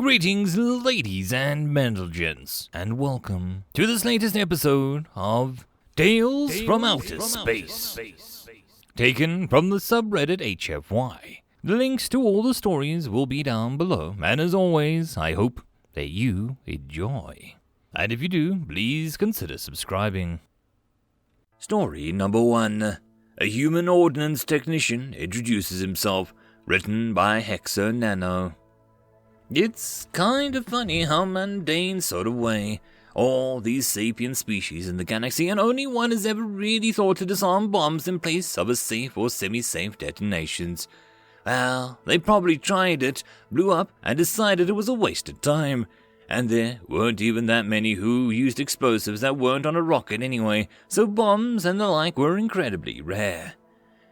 Greetings, ladies and gents, and welcome to this latest episode of Tales from Outer Space, taken from the subreddit HFY. The links to all the stories will be down below, and as always, I hope that you enjoy. And if you do, please consider subscribing. Story number 1. A human ordnance technician introduces himself, written by Hexer Nano. It's kind of funny how mundane sort of way all these sapient species in the galaxy, and only one has ever really thought to disarm bombs in place of a safe or semi-safe detonations. Well, they probably tried it, blew up, and decided it was a waste of time. And there weren't even that many who used explosives that weren't on a rocket anyway, so bombs and the like were incredibly rare.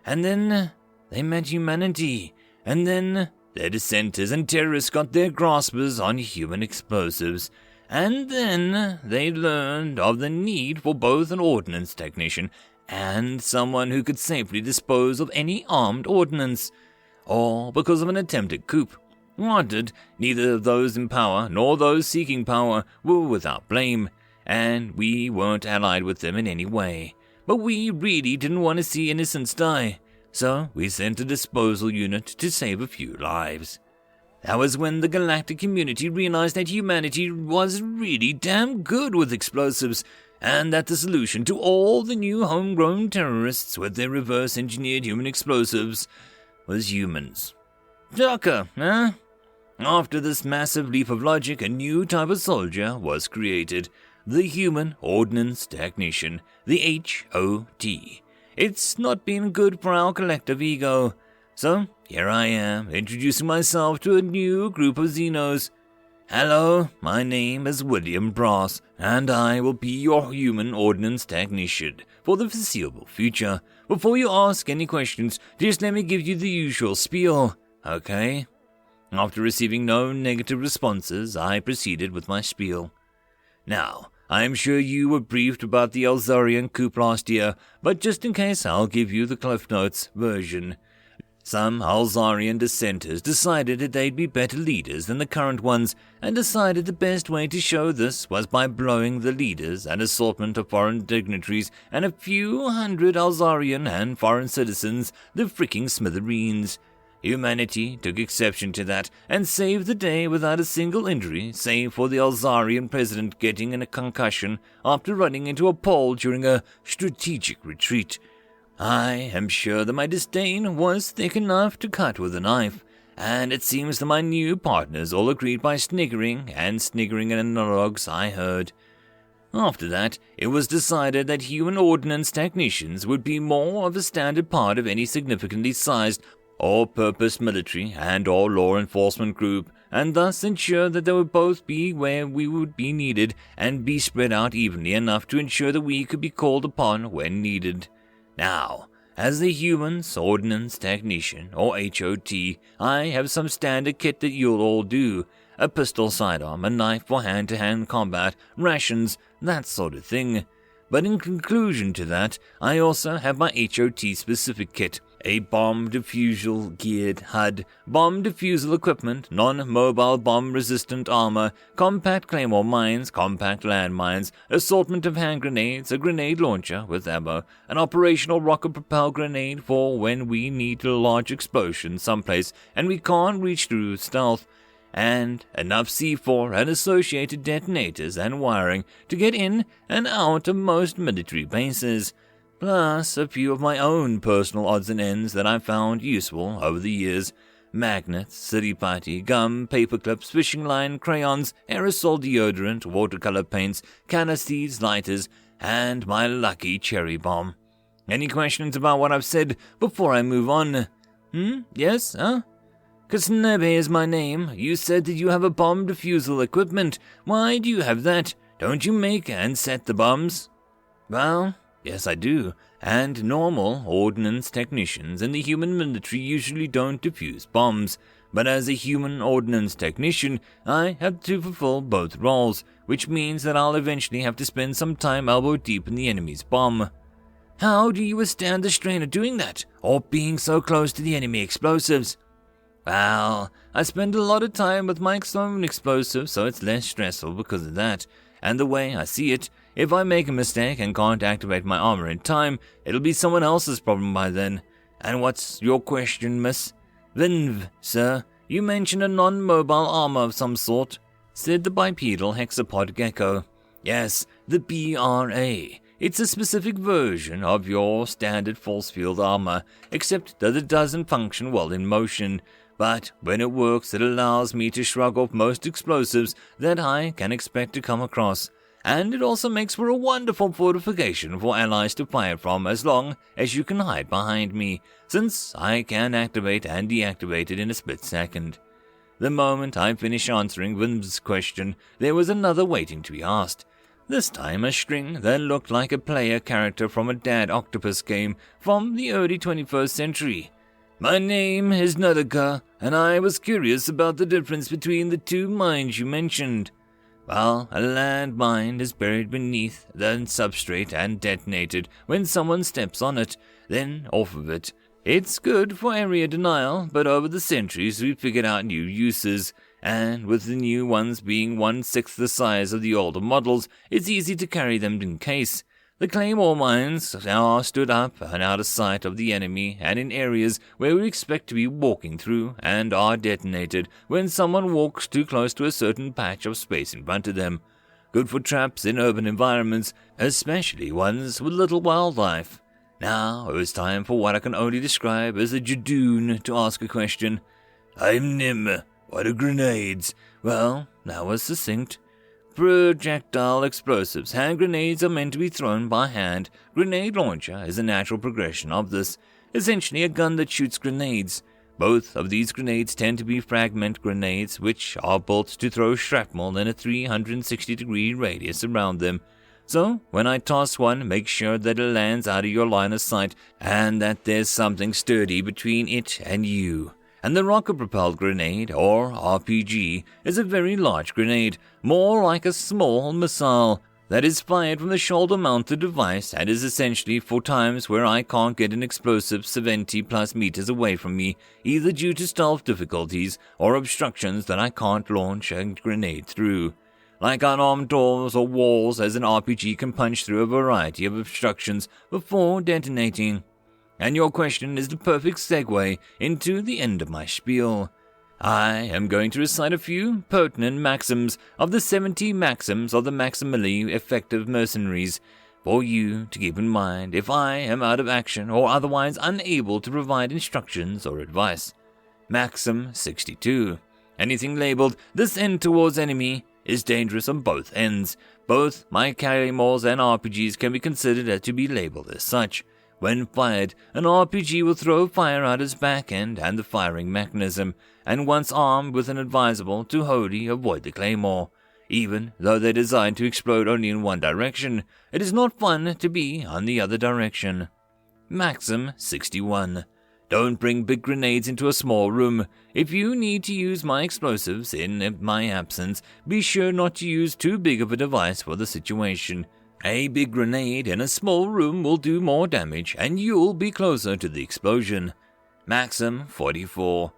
And then they met humanity, and then their dissenters and terrorists got their graspers on human explosives, and then they learned of the need for both an ordnance technician and someone who could safely dispose of any armed ordnance, all because of an attempted coup. Granted, neither of those in power nor those seeking power were without blame, and we weren't allied with them in any way, but we really didn't want to see innocents die. So we sent a disposal unit to save a few lives. That was when the galactic community realized that humanity was really damn good with explosives, and that the solution to all the new homegrown terrorists with their reverse-engineered human explosives was humans. Shocker, huh? After this massive leap of logic, a new type of soldier was created, the Human Ordnance Technician, the HOT. It's not been good for our collective ego. So, here I am, introducing myself to a new group of Xenos. Hello, my name is William Brass, and I will be your Human Ordnance Technician for the foreseeable future. Before you ask any questions, just let me give you the usual spiel, okay? After receiving no negative responses, I proceeded with my spiel. Now, I am sure you were briefed about the Elzarian coup last year, but just in case I'll give you the Cliff Notes version. Some Elzarian dissenters decided that they'd be better leaders than the current ones, and decided the best way to show this was by blowing the leaders, an assortment of foreign dignitaries, and a few hundred Elzarian and foreign citizens the freaking smithereens. Humanity took exception to that and saved the day without a single injury, save for the Elzarian president getting a concussion after running into a pole during a strategic retreat. I am sure that my disdain was thick enough to cut with a knife, and it seems that my new partners all agreed by sniggering and analogues I heard. After that, it was decided that human ordnance technicians would be more of a standard part of any significantly sized all-purpose military and or law enforcement group, and thus ensure that they would both be where we would be needed and be spread out evenly enough to ensure that we could be called upon when needed. Now, as the Human Ordnance Technician, or HOT, I have some standard kit that you'll all do: a pistol sidearm, a knife for hand-to-hand combat, rations, that sort of thing. But in conclusion to that, I also have my HOT-specific kit: a bomb defusal geared HUD, bomb defusal equipment, non-mobile bomb-resistant armor, compact claymore mines, compact landmines, assortment of hand grenades, a grenade launcher with ammo, an operational rocket-propelled grenade for when we need a large explosion someplace and we can't reach through stealth, and enough C4 and associated detonators and wiring to get in and out of most military bases, plus a few of my own personal odds and ends that I've found useful over the years: magnets, city putty, gum, paper clips, fishing line, crayons, aerosol deodorant, watercolor paints, canisters, lighters, and my lucky cherry bomb. Any questions about what I've said before I move on? Yes, huh? Kasnebe is my name. You said that you have a bomb defusal equipment. Why do you have that? Don't you make and set the bombs? Well, yes I do, and normal ordnance technicians in the human military usually don't defuse bombs, but as a human ordnance technician, I have to fulfill both roles, which means that I'll eventually have to spend some time elbow deep in the enemy's bomb. How do you withstand the strain of doing that, or being so close to the enemy explosives? Well, I spend a lot of time with my own explosive, so it's less stressful because of that. And the way I see it, if I make a mistake and can't activate my armor in time, it'll be someone else's problem by then. And what's your question, miss? Vinv, sir, you mentioned a non-mobile armor of some sort, said the bipedal hexapod gecko. Yes, the BRA. It's a specific version of your standard force field armor, except that it doesn't function well in motion. But when it works, it allows me to shrug off most explosives that I can expect to come across. And it also makes for a wonderful fortification for allies to fire from as long as you can hide behind me, since I can activate and deactivate it in a split second. The moment I finished answering Vim's question, there was another waiting to be asked. This time a string that looked like a player character from a Dad Octopus game from the early 21st century. My name is Nudaka, and I was curious about the difference between the two mines you mentioned. Well, a landmine is buried beneath the substrate and detonated when someone steps on it, then off of it. It's good for area denial, but over the centuries we've figured out new uses, and with the new ones being 1/6 the size of the older models, it's easy to carry them in case. The claymore mines are stood up and out of sight of the enemy and in areas where we expect to be walking through and are detonated when someone walks too close to a certain patch of space in front of them. Good for traps in urban environments, especially ones with little wildlife. Now, it was time for what I can only describe as a Jadoon to ask a question. I'm Nim. What are grenades? Well, that was succinct. Projectile explosives. Hand grenades are meant to be thrown by hand. Grenade launcher is a natural progression of this. Essentially a gun that shoots grenades. Both of these grenades tend to be fragment grenades, which are built to throw shrapnel in a 360-degree radius around them. So, when I toss one, make sure that it lands out of your line of sight and that there's something sturdy between it and you. And the rocket-propelled grenade, or RPG, is a very large grenade, more like a small missile, that is fired from the shoulder-mounted device and is essentially for times where I can't get an explosive 70+ meters away from me, either due to stealth difficulties or obstructions that I can't launch a grenade through. Like unarmed doors or walls, as an RPG can punch through a variety of obstructions before detonating. And your question is the perfect segue into the end of my spiel. I am going to recite a few pertinent maxims of the 70 maxims of the maximally effective mercenaries for you to keep in mind if I am out of action or otherwise unable to provide instructions or advice. Maxim 62. Anything labeled "this end towards enemy" is dangerous on both ends. Both my claymores and RPGs can be considered to be labeled as such. When fired, an RPG will throw fire out its back end and the firing mechanism, and once armed with an advisable to wholly avoid the claymore. Even though they're designed to explode only in one direction, it is not fun to be on the other direction. Maxim 61. Don't bring big grenades into a small room. If you need to use my explosives in my absence, be sure not to use too big of a device for the situation. A big grenade in a small room will do more damage, and you'll be closer to the explosion. Maxim 44.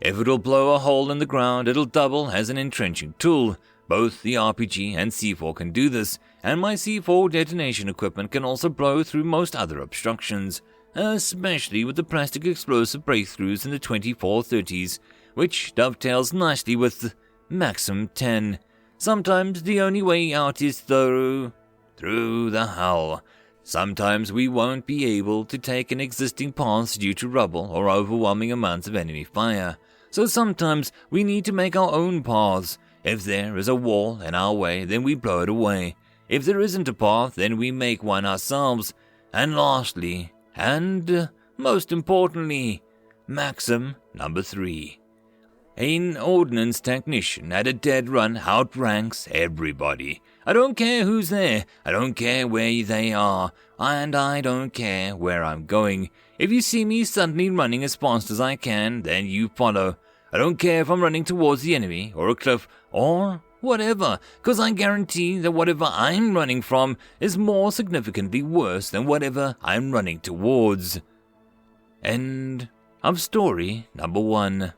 If it'll blow a hole in the ground, it'll double as an entrenching tool. Both the RPG and C4 can do this, and my C4 detonation equipment can also blow through most other obstructions, especially with the plastic explosive breakthroughs in the 2430s, which dovetails nicely with Maxim 10. Sometimes the only way out is through the hull. Sometimes we won't be able to take an existing path due to rubble or overwhelming amounts of enemy fire. So sometimes we need to make our own paths. If there is a wall in our way, then we blow it away. If there isn't a path, then we make one ourselves. And lastly, and most importantly, Maxim number 3. An ordnance technician at a dead run outranks everybody. I don't care who's there, I don't care where they are, and I don't care where I'm going. If you see me suddenly running as fast as I can, then you follow. I don't care if I'm running towards the enemy, or a cliff, or whatever, because I guarantee that whatever I'm running from is more significantly worse than whatever I'm running towards. End of story number 1.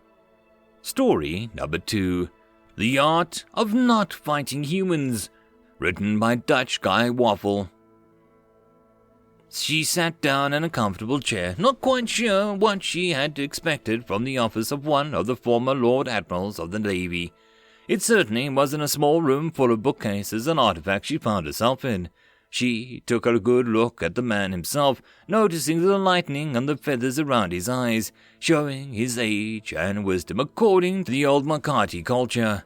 Story number 2. The Art of Not Fighting Humans. Written by Dutch Guy Waffle. She sat down in a comfortable chair, not quite sure what she had expected from the office of one of the former Lord Admirals of the Navy. It certainly wasn't a small room full of bookcases and artifacts she found herself in. She took a good look at the man himself, noticing the lightening on the feathers around his eyes, showing his age and wisdom according to the old Makati culture.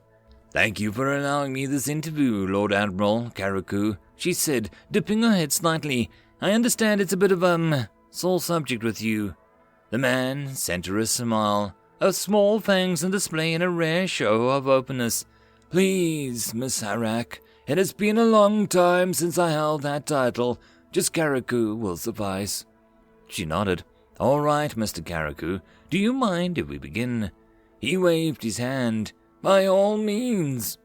"Thank you for allowing me this interview, Lord Admiral Karaku," she said, dipping her head slightly. "I understand it's a bit of, sore subject with you." The man sent her a smile, her small fangs on display in a rare show of openness. "Please, Miss Harak, it has been a long time since I held that title. Just Karaku will suffice." She nodded. "All right, Mr. Karaku, do you mind if we begin?" He waved his hand. "By all means."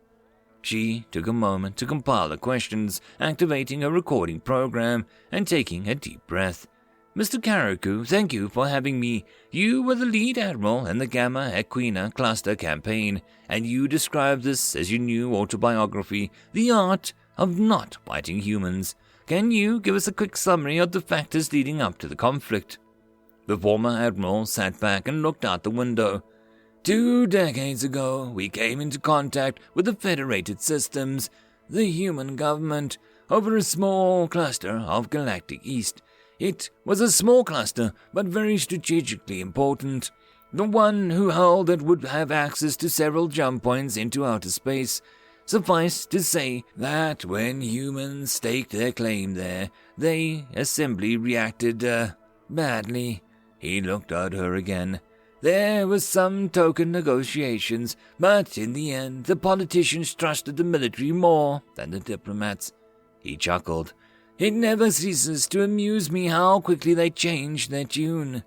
She took a moment to compile the questions, activating a recording program and taking a deep breath. "Mr. Karaku, thank you for having me. You were the lead admiral in the Gamma Equina cluster campaign, and you described this as your new autobiography, The Art of Not Fighting Humans. Can you give us a quick summary of the factors leading up to the conflict?" The former admiral sat back and looked out the window. 2 decades ago, we came into contact with the Federated Systems, the human government, over a small cluster of galactic east. It was a small cluster, but very strategically important. The one who held it would have access to several jump points into outer space. Suffice to say that when humans staked their claim there, they assembly reacted, badly. He looked at her again. There was some token negotiations, but in the end, the politicians trusted the military more than the diplomats. He chuckled. It never ceases to amuse me how quickly they changed their tune.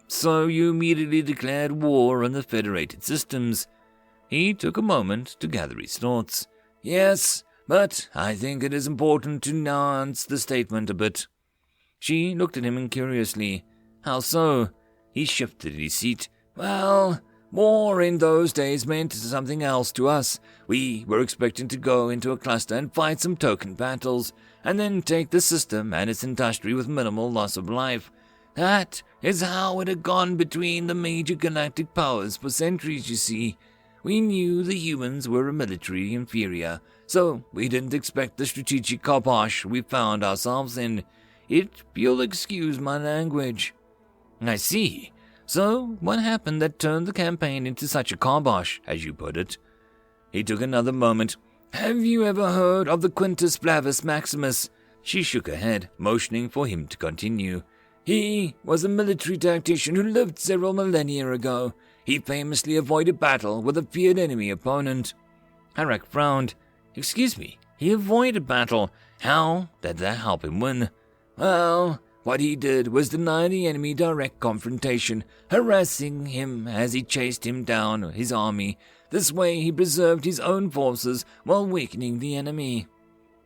So you immediately declared war on the Federated Systems. He took a moment to gather his thoughts. Yes, but I think it is important to nuance the statement a bit. She looked at him curiously. How so? He shifted his seat. Well, war in those days meant something else to us. We were expecting to go into a cluster and fight some token battles, and then take the system and its industry with minimal loss of life. That is how it had gone between the major galactic powers for centuries, you see. We knew the humans were a military inferior, so we didn't expect the strategic kibosh we found ourselves in. You'll excuse my language. I see. So, what happened that turned the campaign into such a kibosh, as you put it? He took another moment. Have you ever heard of the Quintus Flavus Maximus? She shook her head, motioning for him to continue. He was a military tactician who lived several millennia ago. He famously avoided battle with a feared enemy opponent. Harak frowned. Excuse me, he avoided battle. How did that help him win? Well, what he did was deny the enemy direct confrontation, harassing him as he chased him down his army. This way he preserved his own forces while weakening the enemy.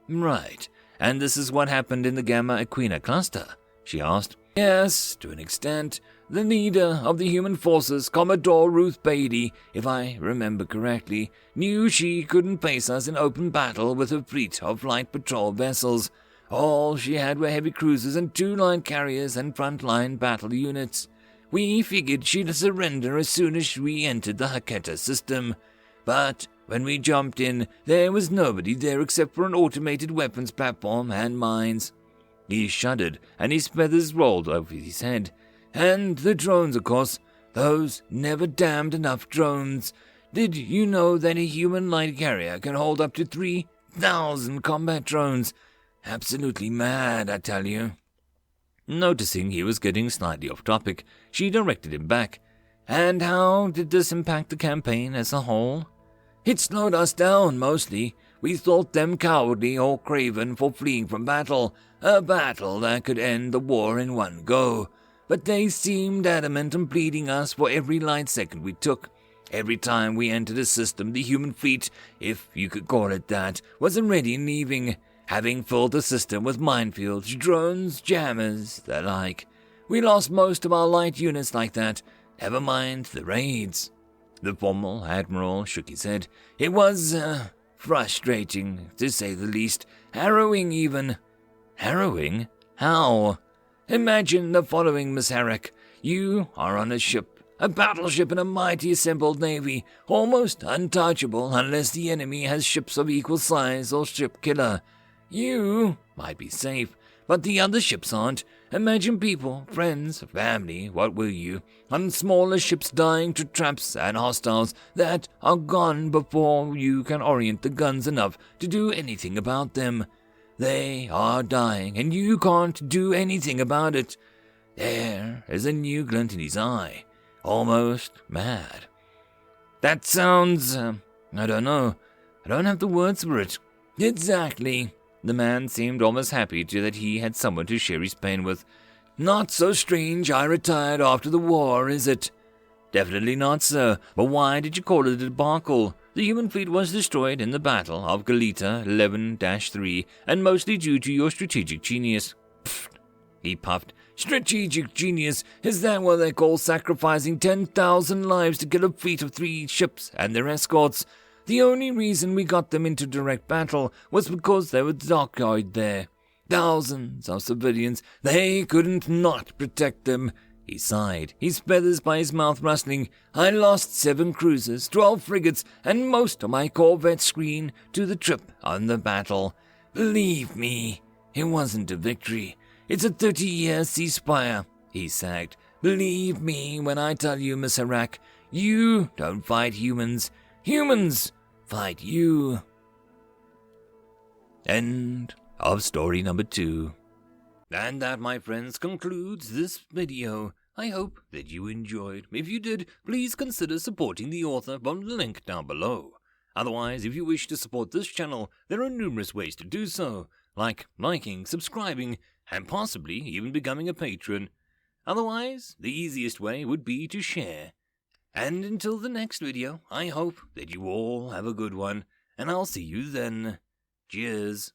Right, and this is what happened in the Gamma Equina cluster? She asked. Yes, to an extent. The leader of the human forces, Commodore Ruth Beatty, if I remember correctly, knew she couldn't face us in open battle with her fleet of light patrol vessels. All she had were heavy cruisers and 2 line carriers and front-line battle units. We figured she'd surrender as soon as we entered the Haketa system. But when we jumped in, there was nobody there except for an automated weapons platform and mines. He shuddered, and his feathers rolled over his head. And the drones, of course. Those never damned enough drones. Did you know that a human light carrier can hold up to 3,000 combat drones? Absolutely mad, I tell you. Noticing he was getting slightly off topic, she directed him back. And how did this impact the campaign as a whole? It slowed us down, mostly. We thought them cowardly or craven for fleeing from battle, a battle that could end the war in one go. But they seemed adamant on bleeding us for every light second we took. Every time we entered a system, the human fleet, if you could call it that, was already leaving, having filled the system with minefields, drones, jammers, the like. We lost most of our light units like that, never mind the raids. The former admiral shook his head. It was, frustrating, to say the least. Harrowing, even. Harrowing? How? Imagine the following, Miss Herrick. You are on a ship, a battleship in a mighty assembled navy, almost untouchable unless the enemy has ships of equal size or ship killer. You might be safe, but the other ships aren't. Imagine people, friends, family, what will you, on smaller ships dying to traps and hostiles that are gone before you can orient the guns enough to do anything about them. They are dying, and you can't do anything about it. There is a new glint in his eye, almost mad. That sounds, I don't know. I don't have the words for it. Exactly. The man seemed almost happy that he had someone to share his pain with. Not so strange I retired after the war, is it? Definitely not, sir. But why did you call it a debacle? The human fleet was destroyed in the Battle of Galita 11-3, and mostly due to your strategic genius. Pfft, he puffed. Strategic genius? Is that what they call sacrificing 10,000 lives to get a fleet of 3 ships and their escorts? The only reason we got them into direct battle was because they were dockyard there. Thousands of civilians, they couldn't not protect them. He sighed, his feathers by his mouth rustling. I lost 7 cruisers, 12 frigates, and most of my corvette screen to the trip on the battle. Believe me, it wasn't a victory. It's a 30-year ceasefire, he sagged. Believe me when I tell you, Miss Herrick, you don't fight humans. Humans fight you. End of story number 2. And that, my friends, concludes this video. I hope that you enjoyed. If you did, please consider supporting the author from the link down below. Otherwise, if you wish to support this channel, there are numerous ways to do so, like liking, subscribing, and possibly even becoming a patron. Otherwise, the easiest way would be to share. And until the next video, I hope that you all have a good one, and I'll see you then. Cheers.